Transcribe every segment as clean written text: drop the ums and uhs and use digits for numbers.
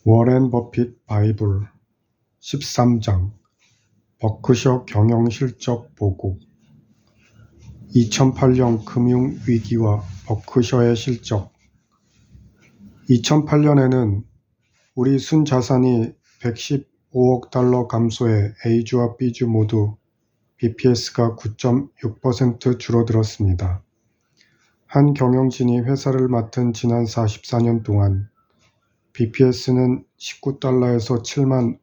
워렌 버핏 바이블 13장 버크셔 경영실적 보고 2008년 금융위기와 버크셔의 실적 2008년에는 우리 순자산이 115억 달러 감소해 A주와 B주 모두 BPS가 9.6% 줄어들었습니다. 한 경영진이 회사를 맡은 지난 44년 동안 BPS는 19달러에서 7만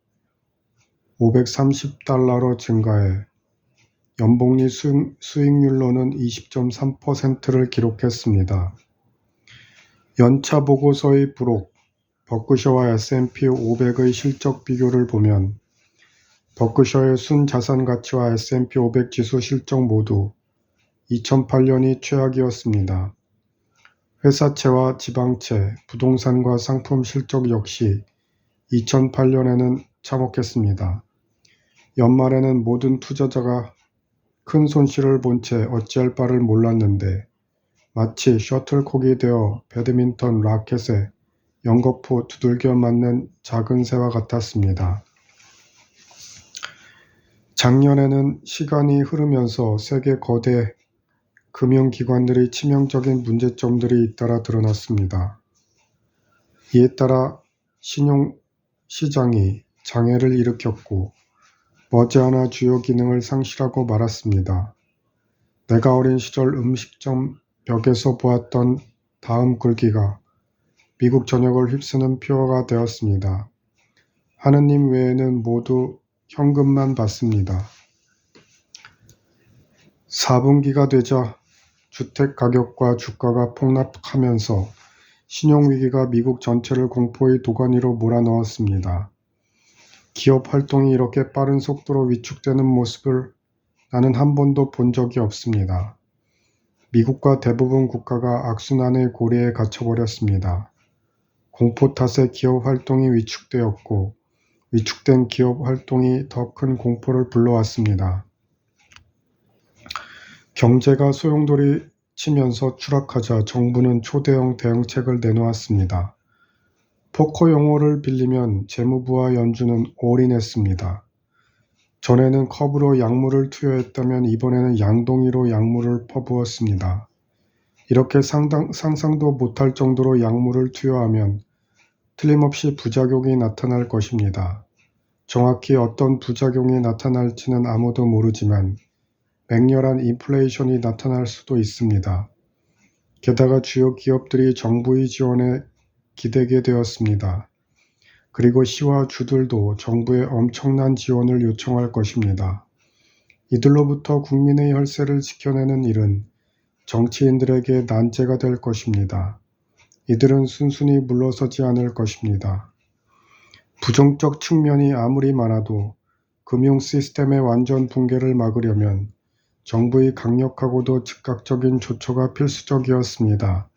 530달러로 증가해 연복리 수익률로는 20.3%를 기록했습니다. 연차 보고서의 부록, 버크셔와 S&P 500의 실적 비교를 보면 버크셔의 순자산 가치와 S&P 500 지수 실적 모두 2008년이 최악이었습니다. 회사채와 지방채, 부동산과 상품 실적 역시 2008년에는 참혹했습니다. 연말에는 모든 투자자가 큰 손실을 본 채 어찌할 바를 몰랐는데 마치 셔틀콕이 되어 배드민턴 라켓에 연거푸 두들겨 맞는 작은 새와 같았습니다. 작년에는 시간이 흐르면서 세계 거대 금융기관들의 치명적인 문제점들이 잇따라 드러났습니다. 이에 따라 신용시장이 장애를 일으켰고 머지않아 주요 기능을 상실하고 말았습니다. 내가 어린 시절 음식점 벽에서 보았던 다음 글귀가 미국 전역을 휩쓰는 표어가 되었습니다. 하느님 외에는 모두 현금만 받습니다. 4분기가 되자 주택 가격과 주가가 폭락하면서 신용위기가 미국 전체를 공포의 도가니로 몰아넣었습니다. 기업 활동이 이렇게 빠른 속도로 위축되는 모습을 나는 한 번도 본 적이 없습니다. 미국과 대부분 국가가 악순환의 고리에 갇혀버렸습니다. 공포 탓에 기업 활동이 위축되었고 위축된 기업 활동이 더 큰 공포를 불러왔습니다. 경제가 소용돌이 치면서 추락하자 정부는 초대형 대응책을 내놓았습니다. 포커 용어를 빌리면 재무부와 연준은 올인했습니다. 전에는 컵으로 약물을 투여했다면 이번에는 양동이로 약물을 퍼부었습니다. 이렇게 상상도 못할 정도로 약물을 투여하면 틀림없이 부작용이 나타날 것입니다. 정확히 어떤 부작용이 나타날지는 아무도 모르지만 맹렬한 인플레이션이 나타날 수도 있습니다. 게다가 주요 기업들이 정부의 지원에 기대게 되었습니다. 그리고 시와 주들도 정부의 엄청난 지원을 요청할 것입니다. 이들로부터 국민의 혈세를 지켜내는 일은 정치인들에게 난제가 될 것입니다. 이들은 순순히 물러서지 않을 것입니다. 부정적 측면이 아무리 많아도 금융 시스템의 완전 붕괴를 막으려면 정부의 강력하고도 즉각적인 조처가 필수적이었습니다.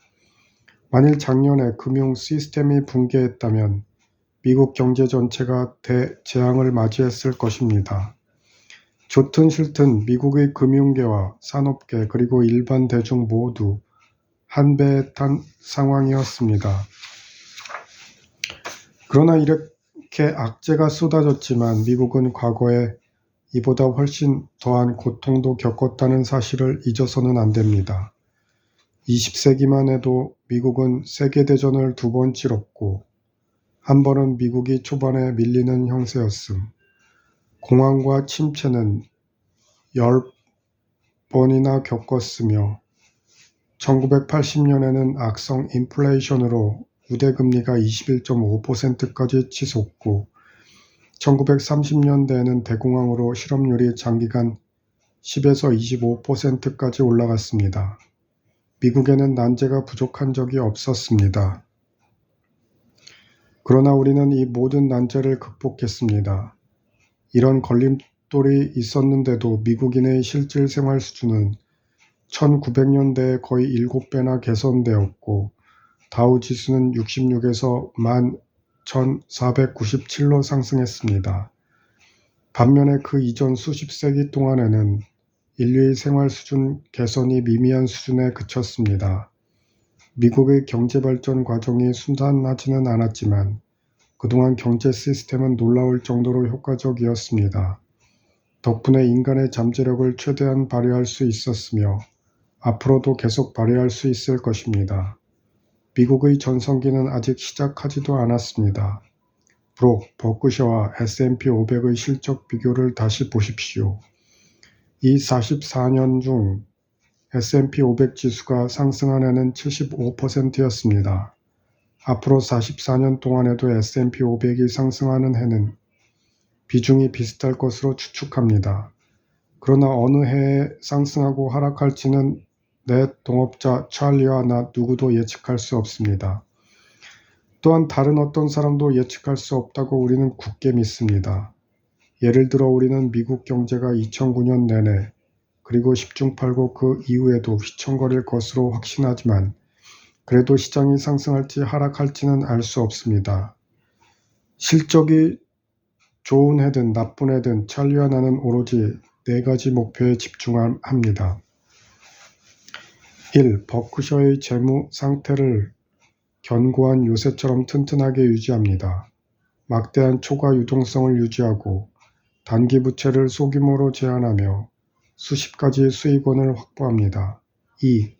만일 작년에 금융 시스템이 붕괴했다면 미국 경제 전체가 대재앙을 맞이했을 것입니다. 좋든 싫든 미국의 금융계와 산업계 그리고 일반 대중 모두 한 배에 탄 상황이었습니다. 그러나 이렇게 악재가 쏟아졌지만 미국은 과거에 이보다 훨씬 더한 고통도 겪었다는 사실을 잊어서는 안 됩니다. 20세기만 해도 미국은 세계대전을 2번 치렀고 한 번은 미국이 초반에 밀리는 형세였음. 공황과 침체는 10번이나 겪었으며 1980년에는 악성 인플레이션으로 우대금리가 21.5%까지 치솟고 1930년대에는 대공황으로 실업률이 장기간 10에서 25%까지 올라갔습니다. 미국에는 난제가 부족한 적이 없었습니다. 그러나 우리는 이 모든 난제를 극복했습니다. 이런 걸림돌이 있었는데도 미국인의 실질 생활 수준은 1900년대에 거의 7배나 개선되었고 다우 지수는 66에서 11,497로 상승했습니다. 반면에 그 이전 수십 세기 동안에는 인류의 생활 수준 개선이 미미한 수준에 그쳤습니다. 미국의 경제발전 과정이 순탄하지는 않았지만 그동안 경제 시스템은 놀라울 정도로 효과적이었습니다. 덕분에 인간의 잠재력을 최대한 발휘할 수 있었으며 앞으로도 계속 발휘할 수 있을 것입니다. 미국의 전성기는 아직 시작하지도 않았습니다. 브록, 버크셔와 S&P 500의 실적 비교를 다시 보십시오. 이 44년 중 S&P 500 지수가 상승한 해는 75%였습니다. 앞으로 44년 동안에도 S&P 500이 상승하는 해는 비중이 비슷할 것으로 추측합니다. 그러나 어느 해에 상승하고 하락할지는 내 동업자 찰리와 나 누구도 예측할 수 없습니다. 또한 다른 어떤 사람도 예측할 수 없다고 우리는 굳게 믿습니다. 예를 들어 우리는 미국 경제가 2009년 내내 그리고 10중 8구 그 이후에도 휘청거릴 것으로 확신하지만 그래도 시장이 상승할지 하락할지는 알 수 없습니다. 실적이 좋은 해든 나쁜 해든 찰리와 나는 오로지 4가지 목표에 집중합니다. 1. 버크셔의 재무 상태를 견고한 요새처럼 튼튼하게 유지합니다. 막대한 초과 유동성을 유지하고 단기 부채를 소규모로 제한하며 수십 가지 수익원을 확보합니다. 2.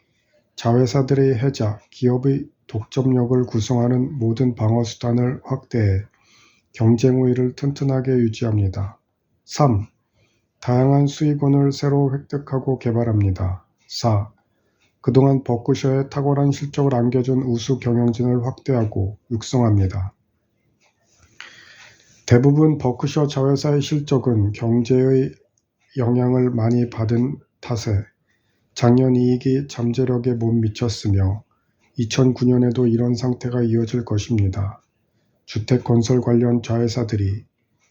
자회사들의 해자, 기업의 독점력을 구성하는 모든 방어수단을 확대해 경쟁 우위를 튼튼하게 유지합니다. 3. 다양한 수익원을 새로 획득하고 개발합니다. 4. 그동안 버크셔의 탁월한 실적을 안겨준 우수 경영진을 확대하고 육성합니다. 대부분 버크셔 자회사의 실적은 경제의 영향을 많이 받은 탓에 작년 이익이 잠재력에 못 미쳤으며 2009년에도 이런 상태가 이어질 것입니다. 주택건설 관련 자회사들이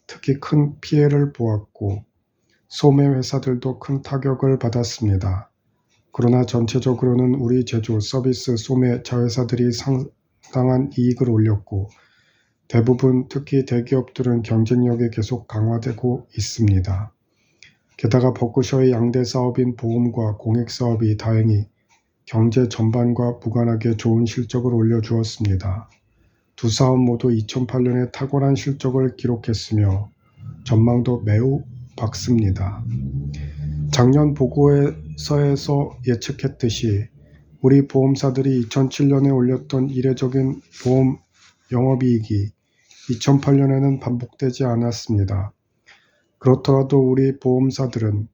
특히 큰 피해를 보았고 소매 회사들도 큰 타격을 받았습니다. 그러나 전체적으로는 우리 제조, 서비스, 소매 자회사들이 상당한 이익을 올렸고 대부분 특히 대기업들은 경쟁력이 계속 강화되고 있습니다. 게다가 버크셔의 양대 사업인 보험과 공익사업이 다행히 경제 전반과 무관하게 좋은 실적을 올려주었습니다. 두 사업 모두 2008년에 탁월한 실적을 기록했으며 전망도 매우 밝습니다. 작년 보고서에서 예측했듯이 우리 보험사들이 2007년에 올렸던 이례적인 보험 영업이익이 2008년에는 반복되지 않았습니다. 그렇더라도 우리 보험사들은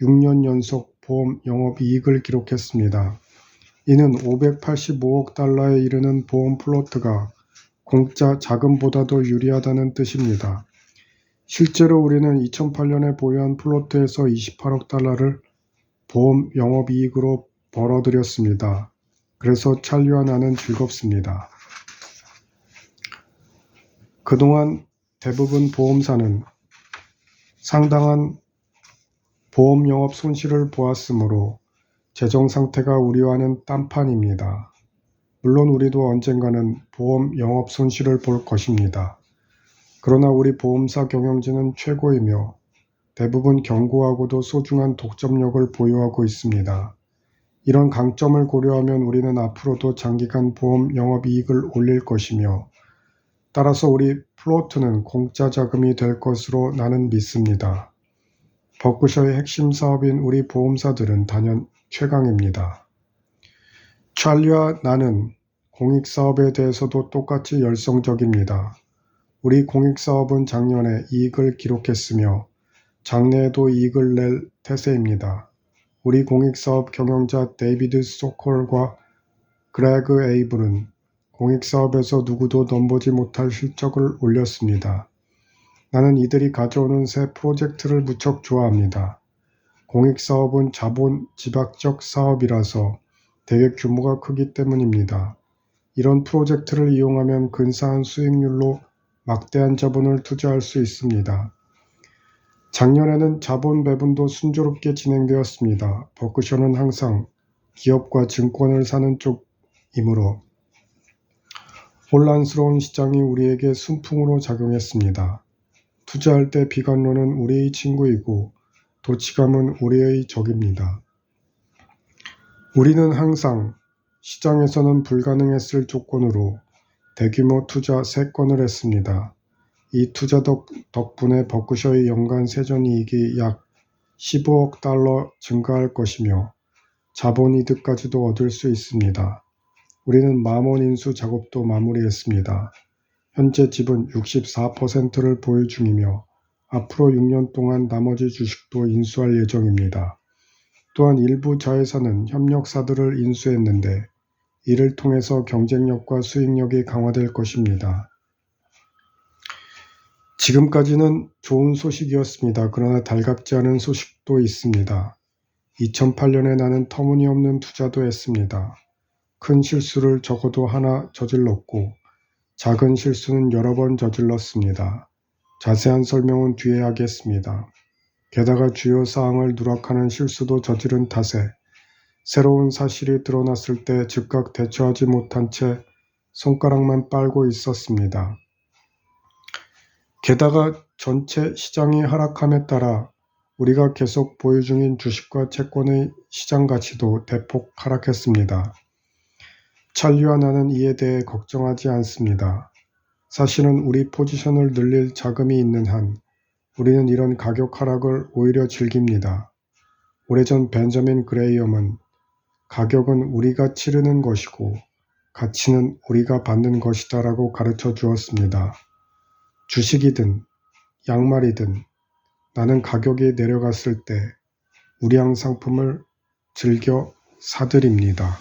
6년 연속 보험 영업이익을 기록했습니다. 이는 585억 달러에 이르는 보험 플로트가 공짜 자금보다도 유리하다는 뜻입니다. 실제로 우리는 2008년에 보유한 플로트에서 28억 달러를 보험 영업이익으로 벌어들였습니다. 그래서 찰리와 나는 즐겁습니다. 그동안 대부분 보험사는 상당한 보험 영업 손실을 보았으므로 재정 상태가 우리와는 딴판입니다. 물론 우리도 언젠가는 보험 영업 손실을 볼 것입니다. 그러나 우리 보험사 경영진은 최고이며 대부분 견고하고도 소중한 독점력을 보유하고 있습니다. 이런 강점을 고려하면 우리는 앞으로도 장기간 보험 영업이익을 올릴 것이며 따라서 우리 플로트는 공짜 자금이 될 것으로 나는 믿습니다. 버크셔의 핵심 사업인 우리 보험사들은 단연 최강입니다. 찰리와 나는 공익사업에 대해서도 똑같이 열성적입니다. 우리 공익사업은 작년에 이익을 기록했으며 장래에도 이익을 낼 태세입니다. 우리 공익사업 경영자 데이비드 소콜과 그레그 에이블은 공익사업에서 누구도 넘보지 못할 실적을 올렸습니다. 나는 이들이 가져오는 새 프로젝트를 무척 좋아합니다. 공익사업은 자본 집약적 사업이라서 대개 규모가 크기 때문입니다. 이런 프로젝트를 이용하면 근사한 수익률로 막대한 자본을 투자할 수 있습니다. 작년에는 자본 배분도 순조롭게 진행되었습니다. 버크셔는 항상 기업과 증권을 사는 쪽이므로 혼란스러운 시장이 우리에게 순풍으로 작용했습니다. 투자할 때 비관론은 우리의 친구이고 도치감은 우리의 적입니다. 우리는 항상 시장에서는 불가능했을 조건으로 대규모 투자 3건을 했습니다. 이 투자 덕분에 버크셔의 연간 세전이익이 약 15억 달러 증가할 것이며 자본이득까지도 얻을 수 있습니다. 우리는 mam원 인수 작업도 마무리했습니다. 현재 지분 64%를 보유 중이며 앞으로 6년 동안 나머지 주식도 인수할 예정입니다. 또한 일부 자회사는 협력사들을 인수했는데 이를 통해서 경쟁력과 수익력이 강화될 것입니다. 지금까지는 좋은 소식이었습니다. 그러나 달갑지 않은 소식도 있습니다. 2008년에 나는 터무니없는 투자도 했습니다. 큰 실수를 적어도 하나 저질렀고 작은 실수는 여러 번 저질렀습니다. 자세한 설명은 뒤에 하겠습니다. 게다가 주요 사항을 누락하는 실수도 저지른 탓에 새로운 사실이 드러났을 때 즉각 대처하지 못한 채 손가락만 빨고 있었습니다. 게다가 전체 시장이 하락함에 따라 우리가 계속 보유 중인 주식과 채권의 시장 가치도 대폭 하락했습니다. 찰리와 나는 이에 대해 걱정하지 않습니다. 사실은 우리 포지션을 늘릴 자금이 있는 한 우리는 이런 가격 하락을 오히려 즐깁니다. 오래전 벤저민 그레이엄은 가격은 우리가 치르는 것이고 가치는 우리가 받는 것이다 라고 가르쳐 주었습니다. 주식이든 양말이든 나는 가격이 내려갔을 때 우량 상품을 즐겨 사들입니다.